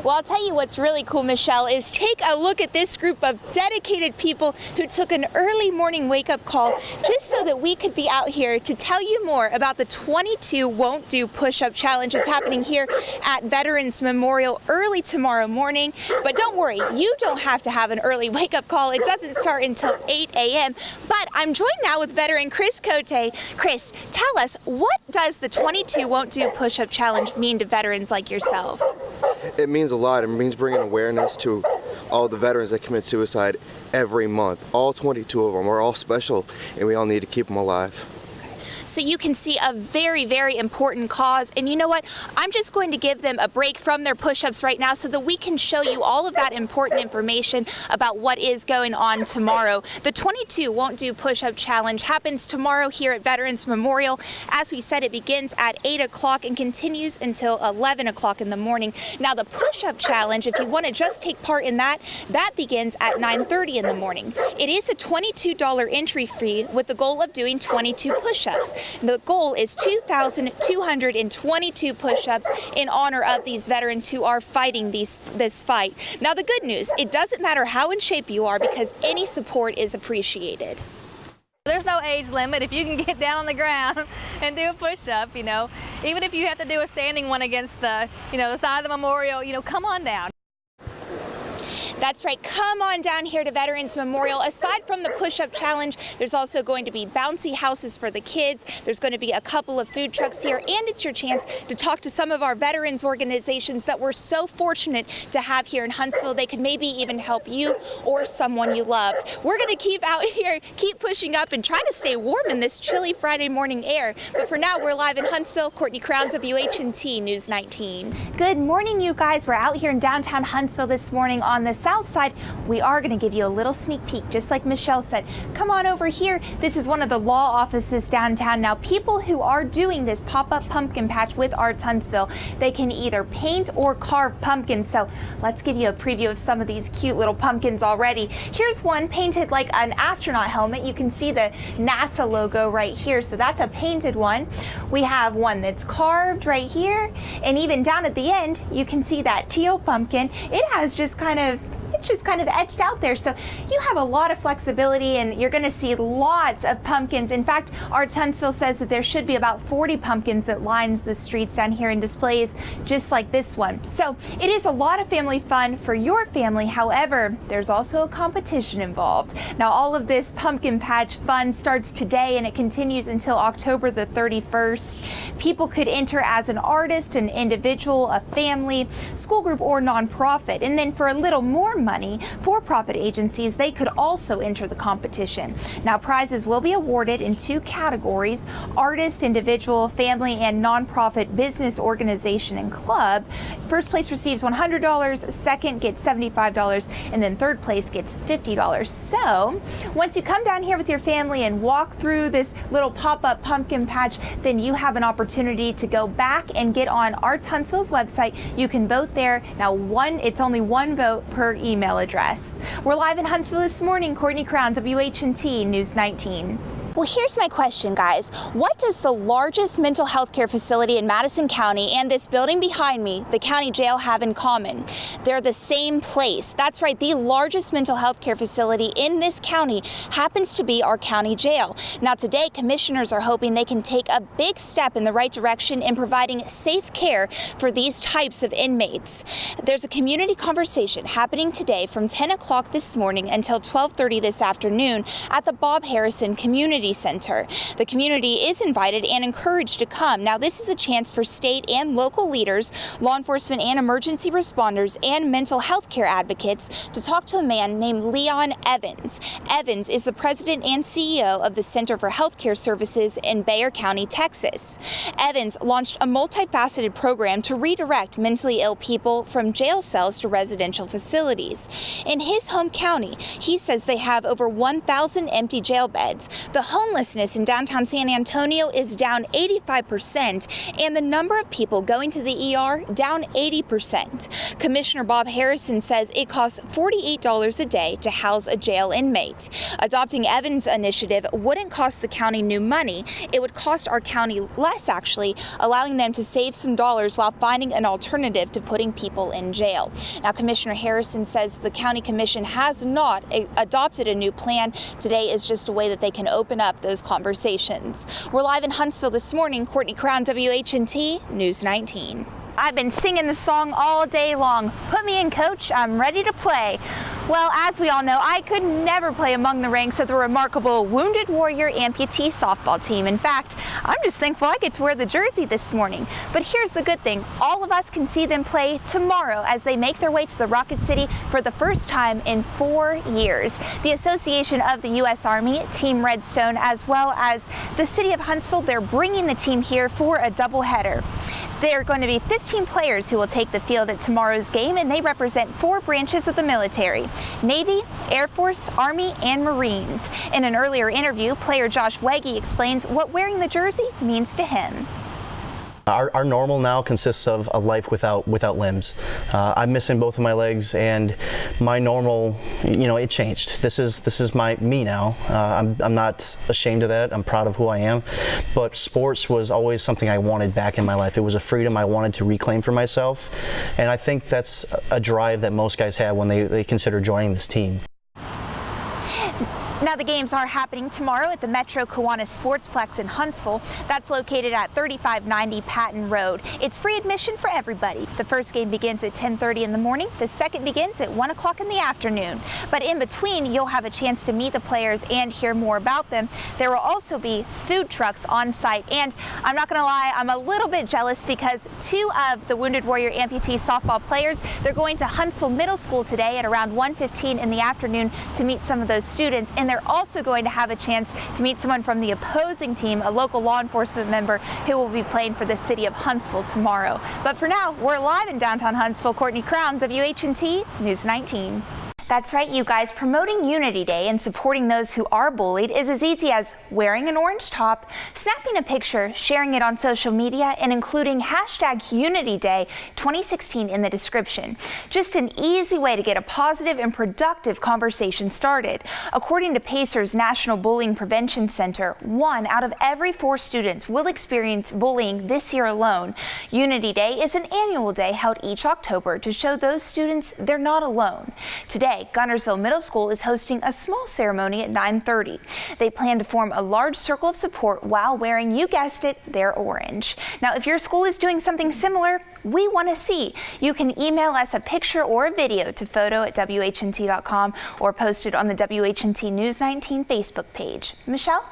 Well, I'll tell you what's really cool, Michelle, is take a look at this group of dedicated people who took an early morning wake-up call just so that we could be out here to tell you more about the 22 Won't Do Push-Up Challenge. It's happening here at Veterans Memorial early tomorrow morning. But don't worry, you don't have to have an early wake-up call. It doesn't start until 8 a.m. But I'm joined now with veteran Chris Cote. Chris, tell us, what does the 22 Won't Do Push-Up Challenge mean to veterans like yourself? It means a lot. It means bringing awareness to all the veterans that commit suicide every month. All 22 of them are all special, and we all need to keep them alive. So you can see a very, very important cause. And you know what? I'm just going to give them a break from their push-ups right now so that we can show you all of that important information about what is going on tomorrow. The 22 Won't Do Push-Up Challenge happens tomorrow here at Veterans Memorial. As we said, it begins at 8 o'clock and continues until 11 o'clock in the morning. Now, the push-up challenge, if you want to just take part in that, that begins at 9:30 in the morning. It is a $22 entry fee with the goal of doing 22 push-ups. The goal is 2,222 push-ups in honor of these veterans who are fighting this fight. Now, the good news, it doesn't matter how in shape you are because any support is appreciated. There's no age limit. If you can get down on the ground and do a push-up, even if you have to do a standing one against the, the side of the memorial, come on down. That's right, come on down here to Veterans Memorial. Aside from the push-up challenge, there's also going to be bouncy houses for the kids. There's going to be a couple of food trucks here, and it's your chance to talk to some of our veterans organizations that we're so fortunate to have here in Huntsville. They could maybe even help you or someone you loved. We're going to keep out here, keep pushing up, and try to stay warm in this chilly Friday morning air. But for now, we're live in Huntsville. Courtney Crown, WHP News 19. Good morning, you guys. We're out here in downtown Huntsville this morning on the south side. We are going to give you a little sneak peek, just like Michelle said. Come on over here. This is one of the law offices downtown. Now, people who are doing this pop-up pumpkin patch with Arts Huntsville, they can either paint or carve pumpkins. So let's give you a preview of some of these cute little pumpkins already. Here's one painted like an astronaut helmet. You can see the NASA logo right here. So that's a painted one. We have one that's carved right here. And even down at the end, you can see that teal pumpkin. It has just kind of etched out there. So you have a lot of flexibility, and you're going to see lots of pumpkins. In fact, Arts Huntsville says that there should be about 40 pumpkins that lines the streets down here in displays just like this one. So it is a lot of family fun for your family. However, there's also a competition involved. Now, all of this pumpkin patch fun starts today and it continues until October the 31st. People could enter as an artist, an individual, a family, school group, or nonprofit. And then for a little more money, for-profit agencies, they could also enter the competition. Now, prizes will be awarded in two categories: artist, individual, family, and nonprofit business organization and club. First place receives $100, second gets $75, and then third place gets $50. So once you come down here with your family and walk through this little pop-up pumpkin patch, then you have an opportunity to go back and get on Arts Huntsville's website. You can vote there. Now, it's only one vote per email address. We're live in Huntsville this morning. Courtney Crown, WHP News 19. Well, here's my question, guys. What does the largest mental health care facility in Madison County and this building behind me, the county jail, have in common? They're the same place. That's right, the largest mental health care facility in this county happens to be our county jail. Now, today, commissioners are hoping they can take a big step in the right direction in providing safe care for these types of inmates. There's a community conversation happening today from 10 o'clock this morning until 12:30 this afternoon at the Bob Harrison Community Center. The community is invited and encouraged to come. Now, this is a chance for state and local leaders, law enforcement and emergency responders, and mental health care advocates to talk to a man named Leon Evans. Evans is the president and CEO of the Center for Healthcare Services in Bexar County, Texas. Evans launched a multifaceted program to redirect mentally ill people from jail cells to residential facilities. In his home county, he says they have over 1,000 empty jail beds. The homelessness in downtown San Antonio is down 85%, and the number of people going to the ER down 80%. Commissioner Bob Harrison says it costs $48 a day to house a jail inmate. Adopting Evan's initiative wouldn't cost the county new money. It would cost our county less, actually, allowing them to save some dollars while finding an alternative to putting people in jail. Now, Commissioner Harrison says the county commission has not adopted a new plan. Today is just a way that they can open up those conversations. We're live in Huntsville this morning. Courtney Crown, WHNT News 19. I've been singing the song all day long. Put me in, coach. I'm ready to play. Well, as we all know, I could never play among the ranks of the remarkable Wounded Warrior amputee softball team. In fact, I'm just thankful I get to wear the jersey this morning. But here's the good thing. All of us can see them play tomorrow as they make their way to the Rocket City for the first time in 4 years. The Association of the U.S. Army, Team Redstone, as well as the City of Huntsville, they're bringing the team here for a doubleheader. There are going to be 15 players who will take the field at tomorrow's game, and they represent 4 branches of the military: Navy, Air Force, Army, and Marines. In an earlier interview, player Josh Wegge explains what wearing the jersey means to him. Our normal now consists of a life without limbs. I'm missing both of my legs, and my normal, it changed. This is me now. I'm not ashamed of that. I'm proud of who I am. But sports was always something I wanted back in my life. It was a freedom I wanted to reclaim for myself, and I think that's a drive that most guys have when they consider joining this team. Now, the games are happening tomorrow at the Metro Kiwanis Sportsplex in Huntsville. That's located at 3590 Patton Road. It's free admission for everybody. The first game begins at 10:30 in the morning. The second begins at 1 o'clock in the afternoon. But in between, you'll have a chance to meet the players and hear more about them. There will also be food trucks on site. And I'm not going to lie, I'm a little bit jealous because 2 of the Wounded Warrior amputee softball players, they're going to Huntsville Middle School today at around 1:15 in the afternoon to meet some of those students. And they're also going to have a chance to meet someone from the opposing team, a local law enforcement member who will be playing for the city of Huntsville tomorrow. But for now, we're live in downtown Huntsville. Courtney Crown, WHNT News 19. That's right, you guys. Promoting Unity Day and supporting those who are bullied is as easy as wearing an orange top, snapping a picture, sharing it on social media, and including #UnityDay 2016 in the description. Just an easy way to get a positive and productive conversation started. According to Pacer's National Bullying Prevention Center, 1 out of every 4 students will experience bullying this year alone. Unity Day is an annual day held each October to show those students they're not alone. Today, Gunnersville Middle School is hosting a small ceremony at 9:30. They plan to form a large circle of support while wearing, you guessed it, their orange. Now, if your school is doing something similar, we want to see. You can email us a picture or a video to photo@WHNT.com or post it on the WHNT News 19 Facebook page. Michelle?